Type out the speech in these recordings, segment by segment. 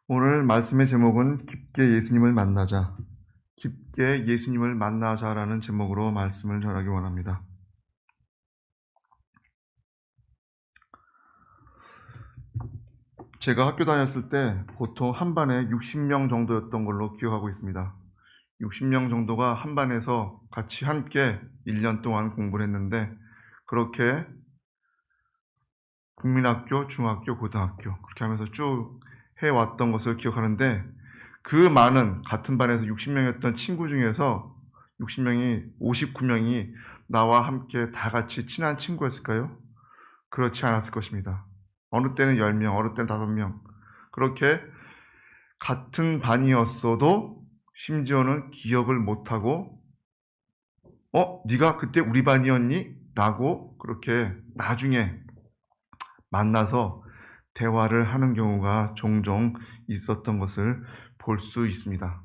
오늘 말씀의 제목은 깊게 예수님을 만나자, 깊게 예수님을 만나자라는 제목으로 말씀을 전하기 원합니다. 제가 학교 다녔을 때 보통 한 반에 60명 정도였던 걸로 기억하고 있습니다. 60명 정도가 한 반에서 같이 함께 1년 동안 공부를 했는데, 그렇게 국민학교, 중학교, 고등학교 그렇게 하면서 쭉 해왔던 것을 기억하는데, 그 많은 같은 반에서 60명이었던 친구 중에서 60명이 59명이 나와 함께 다 같이 친한 친구였을까요? 그렇지 않았을 것입니다. 어느 때는 10명, 어느 때는 5명, 그렇게 같은 반이었어도 심지어는 기억을 못하고 네가 그때 우리 반이었니? 라고 그렇게 나중에 만나서 대화를 하는 경우가 종종 있었던 것을 볼 수 있습니다.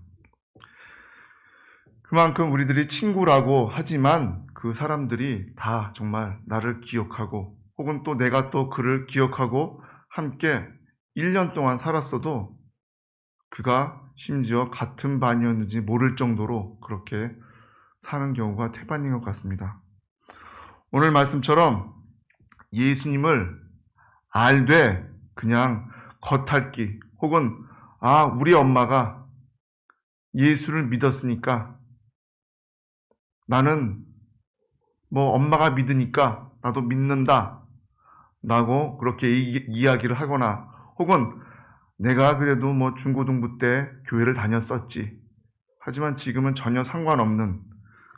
그만큼 우리들이 친구라고 하지만 그 사람들이 다 정말 나를 기억하고, 혹은 또 내가 또 그를 기억하고 함께 1년 동안 살았어도 그가 심지어 같은 반이었는지 모를 정도로 그렇게 사는 경우가 태반인 것 같습니다. 오늘 말씀처럼 예수님을 알되 그냥 겉핥기, 혹은 우리 엄마가 예수를 믿었으니까 나는 엄마가 믿으니까 나도 믿는다 라고 그렇게 이야기를 하거나, 혹은 내가 그래도 중고등부 때 교회를 다녔었지, 하지만 지금은 전혀 상관없는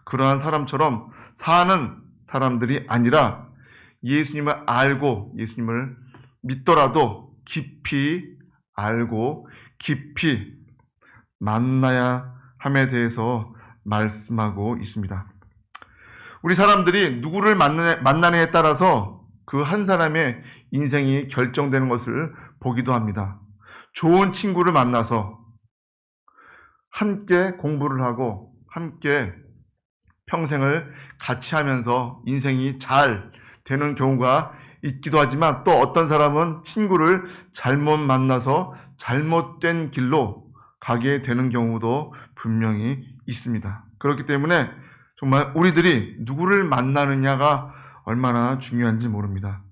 그러한 사람처럼 사는 사람들이 아니라, 예수님을 알고 예수님을 믿더라도 깊이 알고 깊이 만나야 함에 대해서 말씀하고 있습니다. 우리 사람들이 누구를 만나느냐에 따라서 그 한 사람의 인생이 결정되는 것을 보기도 합니다. 좋은 친구를 만나서 함께 공부를 하고 함께 평생을 같이 하면서 인생이 잘 되는 경우가 있기도 하지만, 또 어떤 사람은 친구를 잘못 만나서 잘못된 길로 가게 되는 경우도 분명히 있습니다. 그렇기 때문에 정말 우리들이 누구를 만나느냐가 얼마나 중요한지 모릅니다.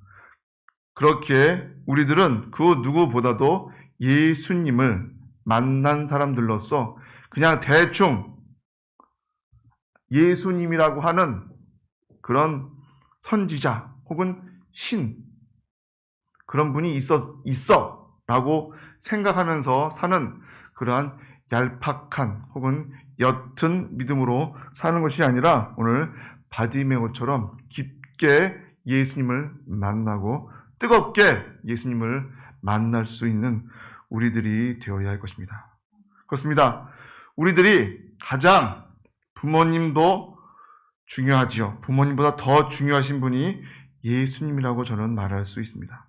그렇게 우리들은 그 누구보다도 예수님을 만난 사람들로서 그냥 대충 예수님이라고 하는 그런 선지자 혹은 신, 그런 분이 있어 라고 생각하면서 사는 그러한 얄팍한 혹은 옅은 믿음으로 사는 것이 아니라, 오늘 바디메오처럼 깊게 예수님을 만나고 뜨겁게 예수님을 만날 수 있는 우리들이 되어야 할 것입니다. 그렇습니다. 우리들이 가장, 부모님도 중요하지요. 부모님보다 더 중요하신 분이 예수님이라고 저는 말할 수 있습니다.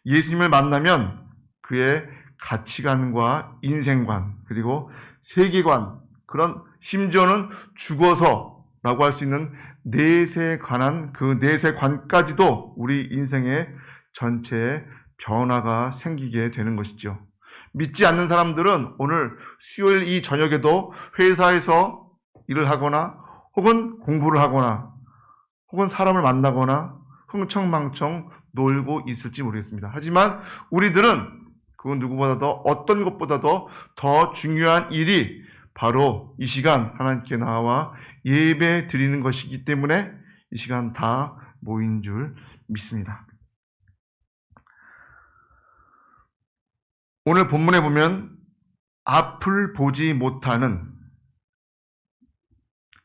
예수님을 만나면 그의 가치관과 인생관, 그리고 세계관, 그런 심지어는 죽어서라고 할 수 있는 넷에 관한 그 넷의 관까지도 우리 인생의 전체에 변화가 생기게 되는 것이죠. 믿지 않는 사람들은 오늘 수요일 이 저녁에도 회사에서 일을 하거나, 혹은 공부를 하거나, 혹은 사람을 만나거나 흥청망청 놀고 있을지 모르겠습니다. 하지만 우리들은 그 누구보다도, 어떤 것보다도 더 중요한 일이 바로 이 시간 하나님께 나와 예배 드리는 것이기 때문에 이 시간 다 모인 줄 믿습니다. 오늘 본문에 보면 앞을 보지 못하는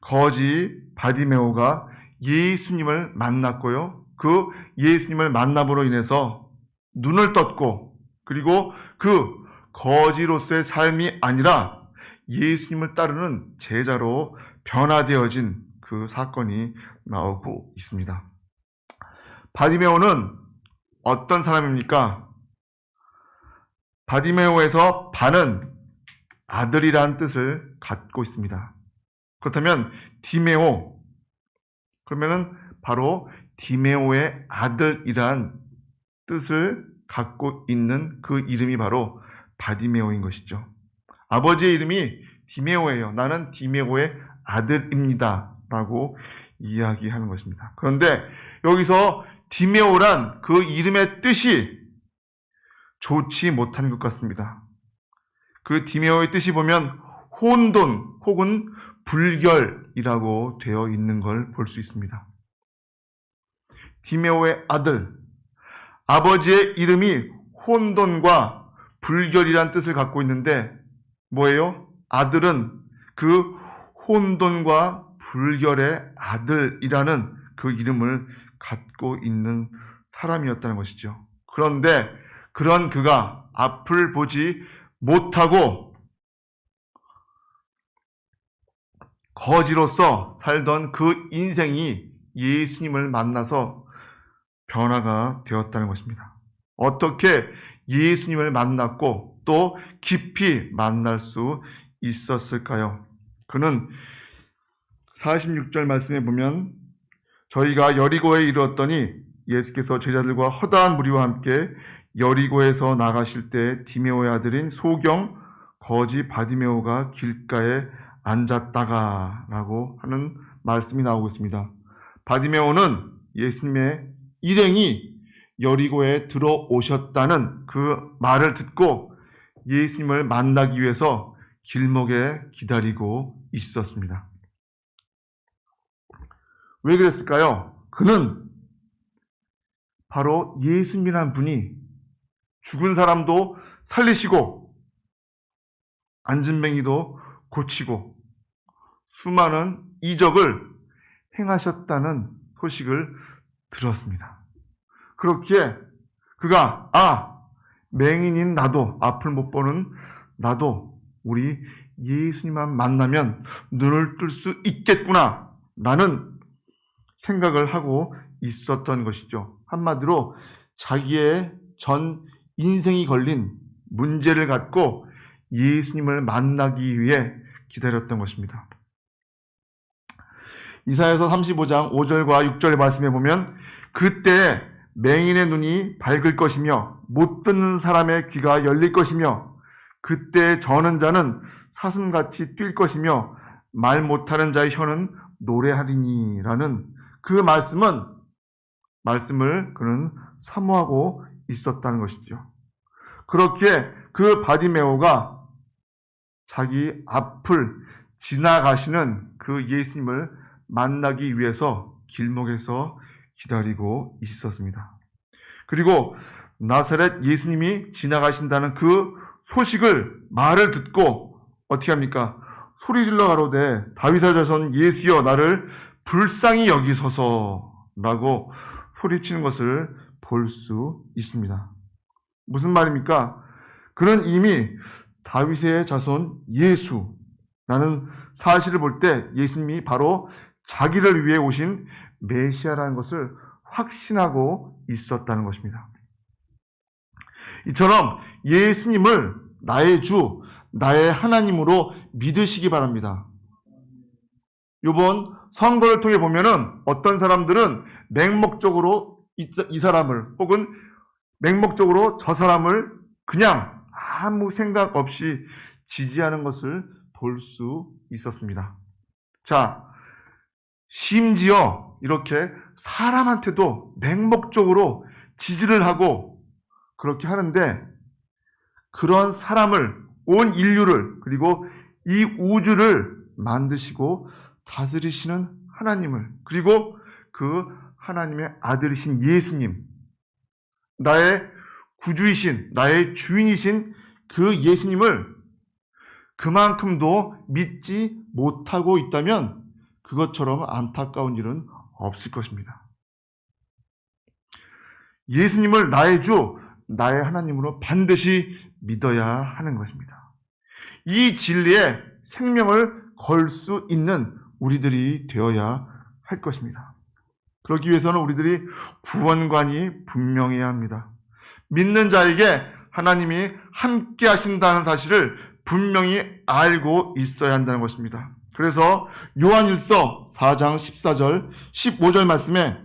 거지 바디메오가 예수님을 만났고요. 그 예수님을 만남으로 인해서 눈을 떴고, 그리고 그 거지로서의 삶이 아니라 예수님을 따르는 제자로 변화되어진 그 사건이 나오고 있습니다. 바디메오는 어떤 사람입니까? 바디메오에서 반은 아들이라는 뜻을 갖고 있습니다. 그렇다면 디메오, 그러면은 바로 디메오의 아들이란 뜻을 갖고 있는 그 이름이 바로 바디메오인 것이죠. 아버지의 이름이 디메오예요. 나는 디메오의 아들입니다. 라고 이야기하는 것입니다. 그런데 여기서 디메오란 그 이름의 뜻이 좋지 못한 것 같습니다. 그 디메오의 뜻이 보면 혼돈 혹은 불결이라고 되어 있는 걸 볼 수 있습니다. 디메오의 아들, 아버지의 이름이 혼돈과 불결이란 뜻을 갖고 있는데 뭐예요? 아들은 그 혼돈과 불결의 아들이라는 그 이름을 갖고 있는 사람이었다는 것이죠. 그런데 그런 그가 앞을 보지 못하고 거지로서 살던 그 인생이 예수님을 만나서 변화가 되었다는 것입니다. 어떻게 예수님을 만났고 또 깊이 만날 수 있었을까요? 그는 46절 말씀에 보면 저희가 여리고에 이르렀더니 예수께서 제자들과 허다한 무리와 함께 여리고에서 나가실 때 디메오의 아들인 소경 거지 바디메오가 길가에 앉았다가 라고 하는 말씀이 나오고 있습니다. 바디메오는 예수님의 일행이 여리고에 들어오셨다는 그 말을 듣고 예수님을 만나기 위해서 길목에 기다리고 있었습니다. 왜 그랬을까요? 그는 바로 예수님이란 분이 죽은 사람도 살리시고 앉은뱅이도 고치고 수많은 이적을 행하셨다는 소식을 들었습니다. 그렇기에 그가 맹인인 나도, 앞을 못 보는 나도 우리 예수님만 만나면 눈을 뜰 수 있겠구나 라는 생각을 하고 있었던 것이죠. 한마디로 자기의 전 인생이 걸린 문제를 갖고 예수님을 만나기 위해 기다렸던 것입니다. 이사야서 35장 5절과 6절의 말씀에 보면 그때 맹인의 눈이 밝을 것이며 못 듣는 사람의 귀가 열릴 것이며 그때 저는 자는 사슴같이 뛸 것이며 말 못하는 자의 혀는 노래하리니 라는 그 말씀을 그는 사모하고 있었다는 것이죠. 그렇기에 그 바디메오가 자기 앞을 지나가시는 그 예수님을 만나기 위해서 길목에서 기다리고 있었습니다. 그리고 나사렛 예수님이 지나가신다는 그 말을 듣고 어떻게 합니까? 소리질러 가로되 다윗의 자손 예수여 나를 불쌍히 여기소서라고 소리치는 것을 볼 수 있습니다. 무슨 말입니까? 그는 이미 다윗의 자손 예수라는 사실을 볼 때 예수님이 바로 자기를 위해 오신 메시아라는 것을 확신하고 있었다는 것입니다. 이처럼 예수님을 나의 주, 나의 하나님으로 믿으시기 바랍니다. 이번 선거를 통해 보면은 어떤 사람들은 맹목적으로 이 사람을 혹은 맹목적으로 저 사람을 그냥 아무 생각 없이 지지하는 것을 볼 수 있었습니다. 자, 심지어 이렇게 사람한테도 맹목적으로 지지를 하고 그렇게 하는데 그런 사람을, 온 인류를, 그리고 이 우주를 만드시고 다스리시는 하나님을, 그리고 그 하나님의 아들이신 예수님, 나의 구주이신, 나의 주인이신 그 예수님을 그만큼도 믿지 못하고 있다면 그것처럼 안타까운 일은 없을 것입니다. 예수님을 나의 주, 나의 하나님으로 반드시 믿어야 하는 것입니다. 이 진리에 생명을 걸 수 있는 우리들이 되어야 할 것입니다. 그러기 위해서는 우리들이 구원관이 분명해야 합니다. 믿는 자에게 하나님이 함께 하신다는 사실을 분명히 알고 있어야 한다는 것입니다. 그래서 요한일서 4장 14절, 15절 말씀에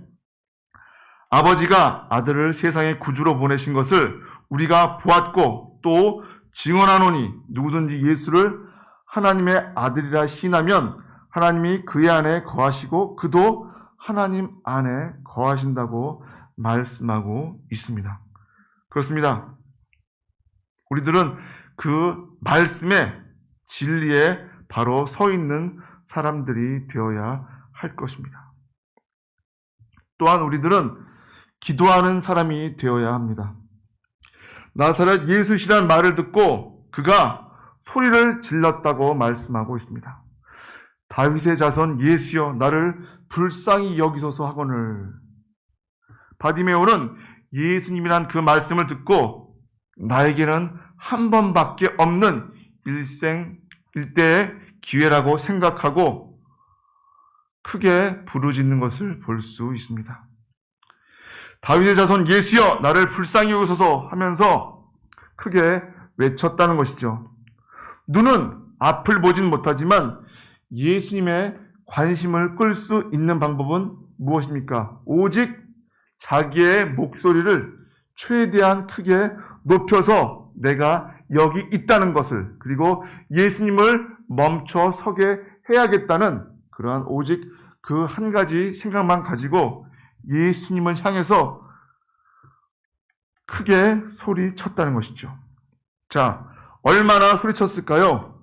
아버지가 아들을 세상의 구주로 보내신 것을 우리가 보았고 또 증언하노니 누구든지 예수를 하나님의 아들이라 시인하면 하나님이 그의 안에 거하시고 그도 하나님 안에 거하신다고 말씀하고 있습니다. 그렇습니다. 우리들은 그 말씀의 진리에 바로 서 있는 사람들이 되어야 할 것입니다. 또한 우리들은 기도하는 사람이 되어야 합니다. 나사렛 예수시란 말을 듣고 그가 소리를 질렀다고 말씀하고 있습니다. 다윗의 자손 예수여 나를 불쌍히 여기소서 하거늘. 바디메오는 예수님이란 그 말씀을 듣고 나에게는 한 번밖에 없는 일대의 기회라고 생각하고 크게 부르짖는 것을 볼 수 있습니다. 다윗의 자손 예수여 나를 불쌍히 여기소서 하면서 크게 외쳤다는 것이죠. 눈은 앞을 보진 못하지만 예수님의 관심을 끌 수 있는 방법은 무엇입니까? 오직 자기의 목소리를 최대한 크게 높여서 내가 여기 있다는 것을, 그리고 예수님을 멈춰 서게 해야겠다는 그러한 오직 그 한 가지 생각만 가지고 예수님을 향해서 크게 소리쳤다는 것이죠. 자, 얼마나 소리쳤을까요?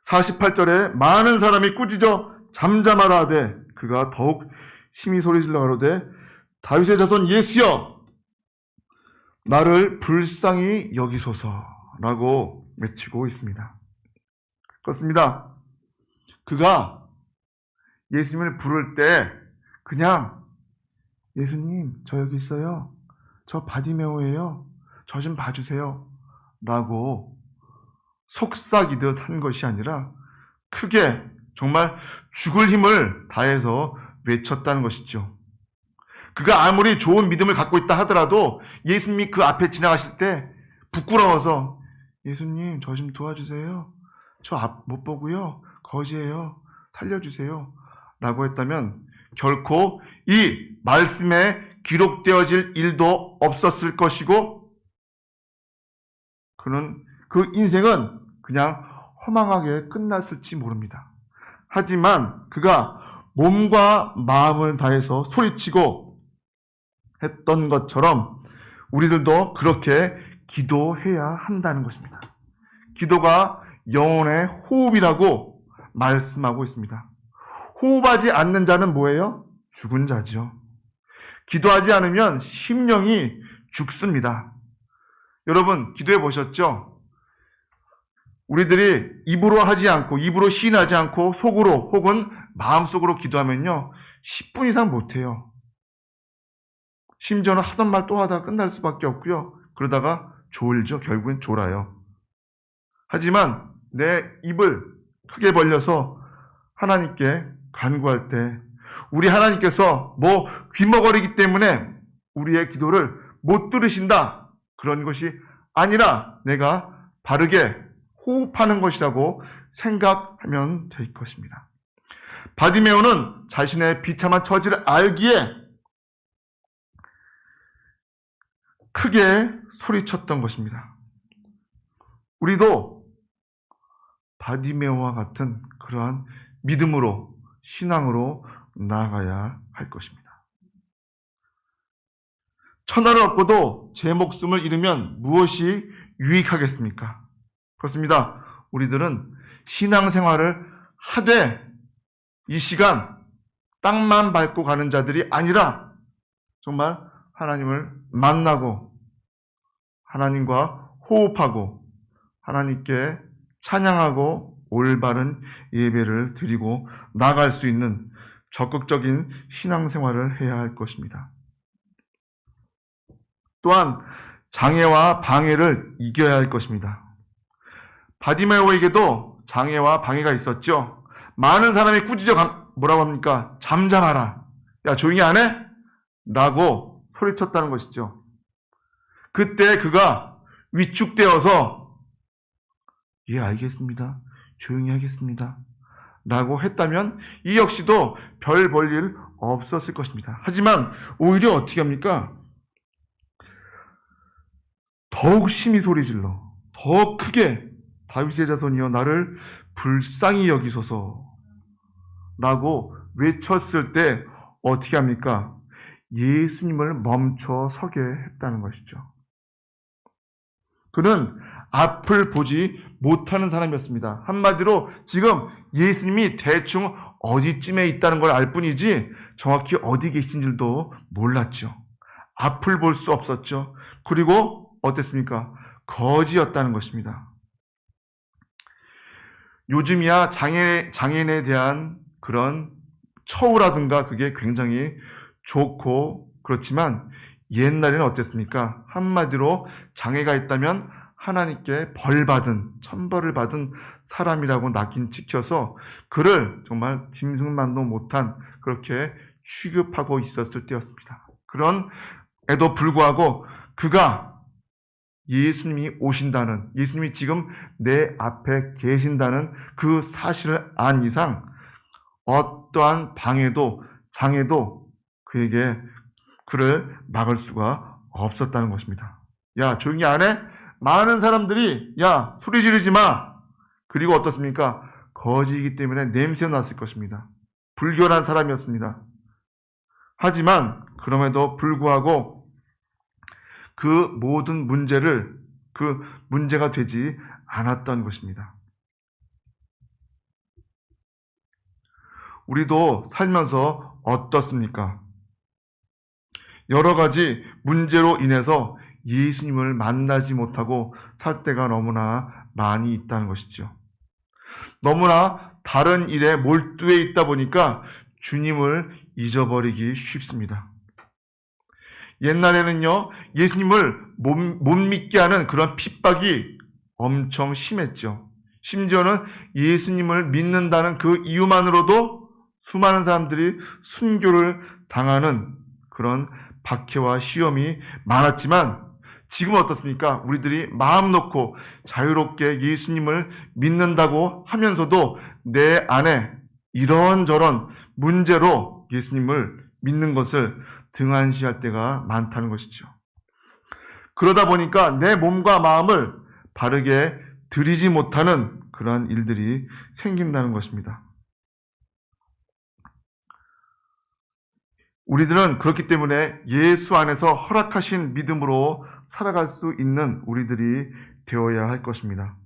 48절에 많은 사람이 꾸짖어 잠잠하라 하되 그가 더욱 심히 소리질러 가로되 다윗의 자손 예수여 나를 불쌍히 여기소서라고 외치고 있습니다. 그렇습니다. 그가 예수님을 부를 때 그냥 예수님 저 여기 있어요. 저 바디메오예요. 저 좀 봐주세요. 라고 속삭이듯 한 것이 아니라 크게 정말 죽을 힘을 다해서 외쳤다는 것이죠. 그가 아무리 좋은 믿음을 갖고 있다 하더라도 예수님이 그 앞에 지나가실 때 부끄러워서 예수님 저 좀 도와주세요. 저 앞 못 보고요. 거지예요. 살려주세요. 라고 했다면 결코 이 말씀에 기록되어질 일도 없었을 것이고 그는 그 인생은 그냥 허망하게 끝났을지 모릅니다. 하지만 그가 몸과 마음을 다해서 소리치고 했던 것처럼 우리들도 그렇게 기도해야 한다는 것입니다. 기도가 영혼의 호흡이라고 말씀하고 있습니다. 호흡하지 않는 자는 뭐예요? 죽은 자죠. 기도하지 않으면 심령이 죽습니다. 여러분 기도해 보셨죠? 우리들이 입으로 하지 않고 입으로 시인하지 않고 속으로 혹은 마음속으로 기도하면요 10분 이상 못해요. 심지어는 하던 말 또 하다가 끝날 수밖에 없고요. 그러다가 졸죠. 결국엔 졸아요. 하지만 내 입을 크게 벌려서 하나님께 간구할 때 우리 하나님께서 뭐 귀머거리기 때문에 우리의 기도를 못 들으신다 그런 것이 아니라 내가 바르게 호흡하는 것이라고 생각하면 될 것입니다. 바디메오는 자신의 비참한 처지를 알기에 크게 소리쳤던 것입니다. 우리도 바디메오와 같은 그러한 믿음으로 신앙으로 나아가야 할 것입니다. 천하를 얻고도 제 목숨을 잃으면 무엇이 유익하겠습니까? 그렇습니다. 우리들은 신앙생활을 하되 이 시간 땅만 밟고 가는 자들이 아니라 정말 하나님을 만나고 하나님과 호흡하고 하나님께 찬양하고 올바른 예배를 드리고 나아갈 수 있는 적극적인 신앙생활을 해야 할 것입니다. 또한 장애와 방해를 이겨야 할 것입니다. 바디메오에게도 장애와 방해가 있었죠. 많은 사람이 꾸짖어 뭐라고 합니까? 잠잠하라. 야 조용히 안 해? 라고 소리쳤다는 것이죠. 그때 그가 위축되어서 예 알겠습니다. 조용히 하겠습니다. 라고 했다면 이 역시도 별 볼 일 없었을 것입니다. 하지만 오히려 어떻게 합니까? 더 더욱 심히 소리질러 더 크게 다윗의 자손이여 나를 불쌍히 여기소서 라고 외쳤을 때 어떻게 합니까? 예수님을 멈춰 서게 했다는 것이죠. 그는 앞을 보지 못하는 사람이었습니다. 한마디로 지금 예수님이 대충 어디쯤에 있다는 걸 알 뿐이지 정확히 어디 계신 줄도 몰랐죠. 앞을 볼 수 없었죠. 그리고 어땠습니까? 거지였다는 것입니다. 요즘이야 장애인에 대한 그런 처우라든가 그게 굉장히 좋고 그렇지만 옛날에는 어땠습니까? 한마디로 장애가 있다면 하나님께 벌받은, 천벌을 받은 사람이라고 낙인 찍혀서 그를 정말 짐승만도 못한 그렇게 취급하고 있었을 때였습니다. 그런에도 불구하고 그가 예수님이 오신다는, 예수님이 지금 내 앞에 계신다는 그 사실을 안 이상 어떠한 방해도 장애도 그를 막을 수가 없었다는 것입니다. 야, 조용히 안 해? 많은 사람들이 야, 소리 지르지 마. 그리고 어떻습니까? 거지이기 때문에 냄새가 났을 것입니다. 불결한 사람이었습니다. 하지만 그럼에도 불구하고 그 모든 문제가 되지 않았던 것입니다. 우리도 살면서 어떻습니까? 여러 가지 문제로 인해서 예수님을 만나지 못하고 살 때가 너무나 많이 있다는 것이죠. 너무나 다른 일에 몰두해 있다 보니까 주님을 잊어버리기 쉽습니다. 옛날에는요, 예수님을 못 믿게 하는 그런 핍박이 엄청 심했죠. 심지어는 예수님을 믿는다는 그 이유만으로도 수많은 사람들이 순교를 당하는 그런 박해와 시험이 많았지만 지금은 어떻습니까? 우리들이 마음 놓고 자유롭게 예수님을 믿는다고 하면서도 내 안에 이런저런 문제로 예수님을 믿는 것을 등한시할 때가 많다는 것이죠. 그러다 보니까 내 몸과 마음을 바르게 들이지 못하는 그러한 일들이 생긴다는 것입니다. 우리들은 그렇기 때문에 예수 안에서 허락하신 믿음으로 살아갈 수 있는 우리들이 되어야 할 것입니다.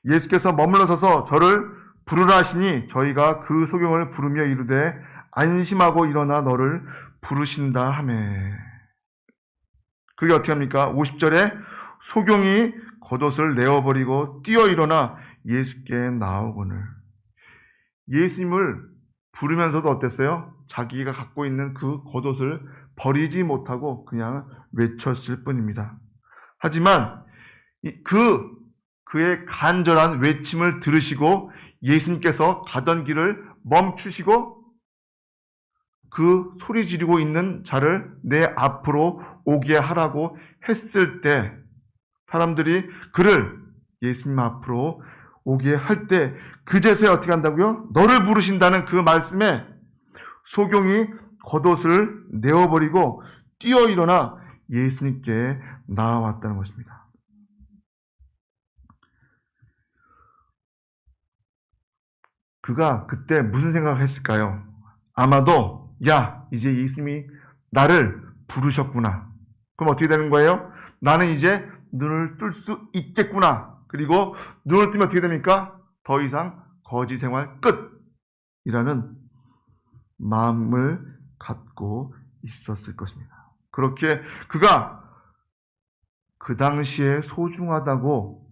예수께서 머물러 서서 저를 부르라 하시니 저희가 그 소경을 부르며 이르되 안심하고 일어나 너를 부르신다 하매. 그게 어떻게 합니까? 50절에 소경이 겉옷을 내어버리고 뛰어 일어나 예수께 나오거늘. 예수님을 부르면서도 어땠어요? 자기가 갖고 있는 그 겉옷을 버리지 못하고 그냥 외쳤을 뿐입니다. 하지만 그의 간절한 외침을 들으시고 예수님께서 가던 길을 멈추시고 그 소리 지르고 있는 자를 내 앞으로 오게 하라고 했을 때 사람들이 그를 예수님 앞으로 오게 할 때 그제서야 어떻게 한다고요? 너를 부르신다는 그 말씀에 소경이 겉옷을 내어버리고 뛰어 일어나 예수님께 나아왔다는 것입니다. 그가 그때 무슨 생각을 했을까요? 아마도 야, 이제 예수님이 나를 부르셨구나. 그럼 어떻게 되는 거예요? 나는 이제 눈을 뜰 수 있겠구나. 그리고 눈을 뜨면 어떻게 됩니까? 더 이상 거지 생활 끝이라는 마음을 갖고 있었을 것입니다. 그렇게 그가 그 당시에 소중하다고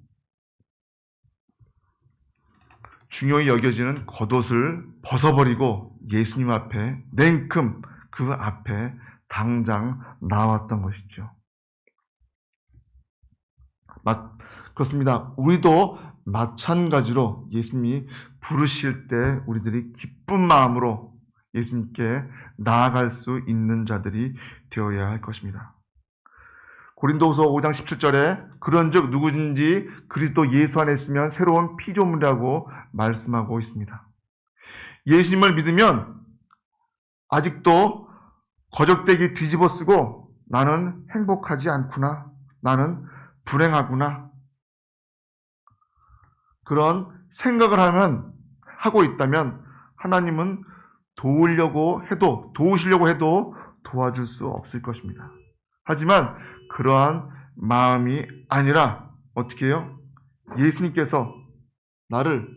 중요히 여겨지는 겉옷을 벗어버리고 예수님 앞에 냉큼 그 앞에 당장 나왔던 것이죠. 그렇습니다. 우리도 마찬가지로 예수님이 부르실 때 우리들이 기쁜 마음으로 예수님께 나아갈 수 있는 자들이 되어야 할 것입니다. 고린도후서 5장 17절에 그런즉 누구든지 그리스도 예수 안에 있으면 새로운 피조물이라고 말씀하고 있습니다. 예수님을 믿으면 아직도 거적대기 뒤집어 쓰고 나는 행복하지 않구나. 나는 불행하구나. 그런 생각을 하고 있다면 하나님은 도우시려고 해도 도와줄 수 없을 것입니다. 하지만 그러한 마음이 아니라 어떻게 해요? 예수님께서 나를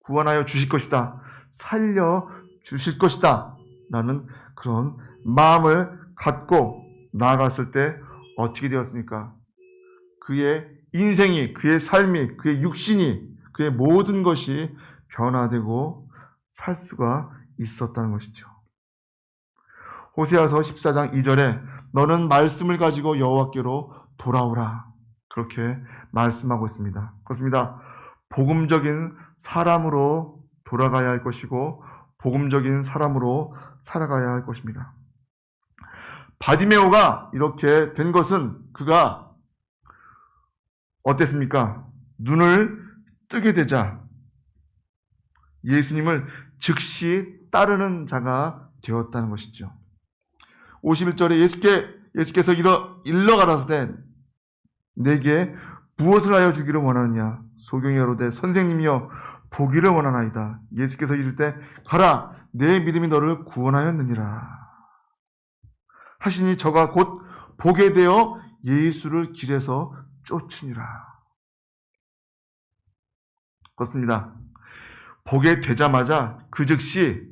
구원하여 주실 것이다. 살려 주실 것이다. 라는 그런 마음을 갖고 나아갔을 때 어떻게 되었습니까? 그의 인생이, 그의 삶이, 그의 육신이, 그의 모든 것이 변화되고 살 수가 있었다는 것이죠. 호세아서 14장 2절에 너는 말씀을 가지고 여호와께로 돌아오라. 그렇게 말씀하고 있습니다. 그렇습니다. 복음적인 사람으로 돌아가야 할 것이고 복음적인 사람으로 살아가야 할 것입니다. 바디메오가 이렇게 된 것은 그가 어땠습니까? 눈을 뜨게 되자 예수님을 즉시 따르는 자가 되었다는 것이죠. 51절에 예수께서 일러 가라사대 내게 무엇을 하여 주기를 원하느냐? 소경이 이르되 선생님이여 보기를 원하나이다. 예수께서 이를 때 가라 내 믿음이 너를 구원하였느니라 하시니 저가 곧 보게 되어 예수를 길에서 쫓으니라. 그렇습니다. 보게 되자마자 그 즉시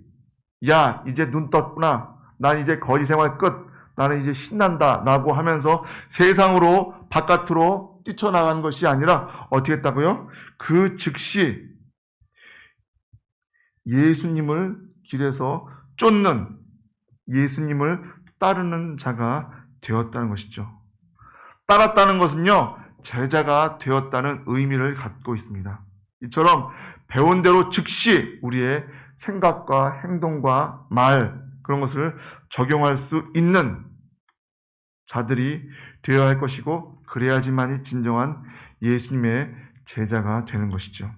야 이제 눈 떴구나. 난 이제 거지 생활 끝. 나는 이제 신난다 라고 하면서 세상으로 바깥으로 뛰쳐나가는 것이 아니라 어떻게 했다고요? 그 즉시 예수님을 길에서 쫓는 예수님을 따르는 자가 되었다는 것이죠. 따랐다는 것은요, 제자가 되었다는 의미를 갖고 있습니다. 이처럼 배운 대로 즉시 우리의 생각과 행동과 말, 그런 것을 적용할 수 있는 자들이 되어야 할 것이고, 그래야지만이 진정한 예수님의 제자가 되는 것이죠.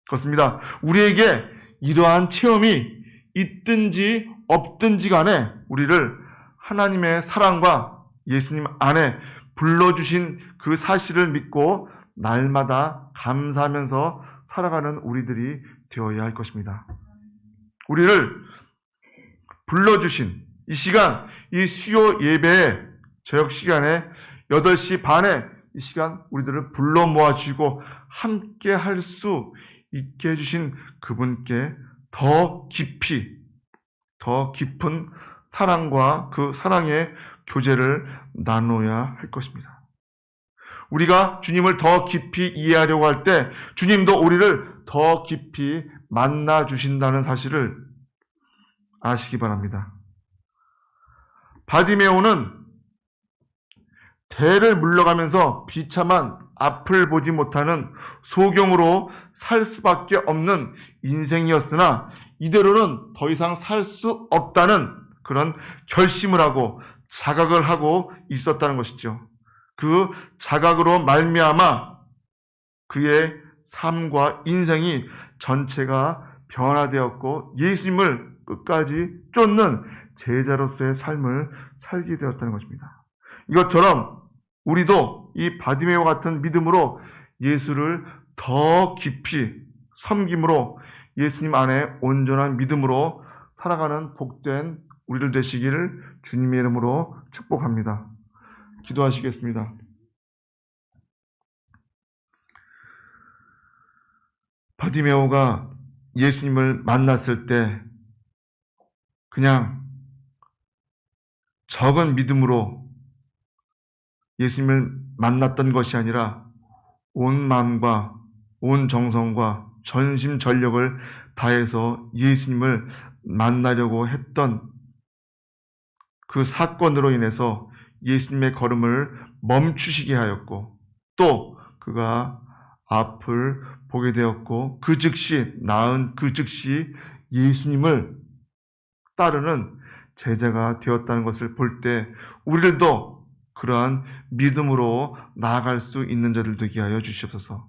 그렇습니다. 우리에게 이러한 체험이 있든지 없든지 간에 우리를 하나님의 사랑과 예수님 안에 불러주신 그 사실을 믿고 날마다 감사하면서 살아가는 우리들이 되어야 할 것입니다. 우리를 불러주신 이 시간, 이 수요 예배의 저녁 시간에 8시 반에 이 시간 우리들을 불러 모아주시고 함께 할 수 있게 해주신 그분께 더 깊이, 더 깊은 사랑과 그 사랑의 교제를 나눠야 할 것입니다. 우리가 주님을 더 깊이 이해하려고 할 때 주님도 우리를 더 깊이 만나 주신다는 사실을 아시기 바랍니다. 바디메오는 대를 물러가면서 비참한 앞을 보지 못하는 소경으로 살 수밖에 없는 인생이었으나 이대로는 더 이상 살 수 없다는 그런 결심을 하고 자각을 하고 있었다는 것이죠. 그 자각으로 말미암아 그의 삶과 인생이 전체가 변화되었고 예수님을 끝까지 쫓는 제자로서의 삶을 살게 되었다는 것입니다. 이것처럼 우리도 이 바디메오 같은 믿음으로 예수를 더 깊이 섬김으로 예수님 안에 온전한 믿음으로 살아가는 복된 우리들 되시기를 주님의 이름으로 축복합니다. 기도하시겠습니다. 바디메오가 예수님을 만났을 때 그냥 적은 믿음으로 예수님을 만났던 것이 아니라 온 마음과 온 정성과 전심전력을 다해서 예수님을 만나려고 했던 그 사건으로 인해서 예수님의 걸음을 멈추시게 하였고 또 그가 앞을 보게 되었고 그 즉시 예수님을 따르는 제자가 되었다는 것을 볼 때 우리들도 그러한 믿음으로 나아갈 수 있는 자들 되게 하여 주시옵소서.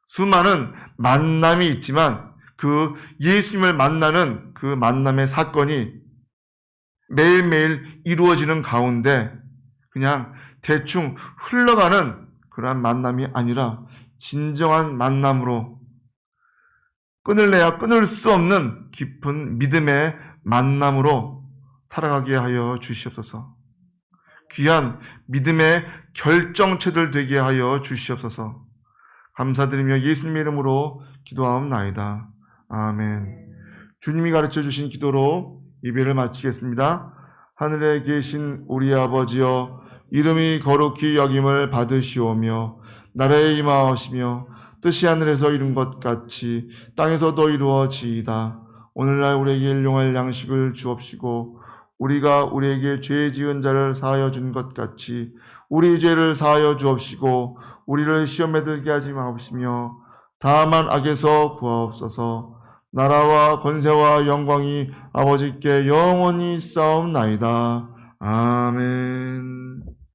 수많은 만남이 있지만 그 예수님을 만나는 그 만남의 사건이 매일매일 이루어지는 가운데 그냥 대충 흘러가는 그러한 만남이 아니라 진정한 만남으로 끊을래야 끊을 수 없는 깊은 믿음의 만남으로 살아가게 하여 주시옵소서. 귀한 믿음의 결정체들 되게 하여 주시옵소서. 감사드리며 예수님의 이름으로 기도하옵나이다. 아멘. 주님이 가르쳐 주신 기도로 예배를 마치겠습니다. 하늘에 계신 우리 아버지여, 이름이 거룩히 여김을 받으시오며 나라에 임하오시며 뜻이 하늘에서 이룬 것 같이 땅에서도 이루어지이다. 오늘날 우리에게 일용할 양식을 주옵시고 우리가 우리에게 죄 지은 자를 사하여 준 것 같이 우리 죄를 사하여 주옵시고 우리를 시험에 들게 하지 마옵시며 다만 악에서 구하옵소서. 나라와 권세와 영광이 아버지께 영원히 있사옵나이다. 아멘.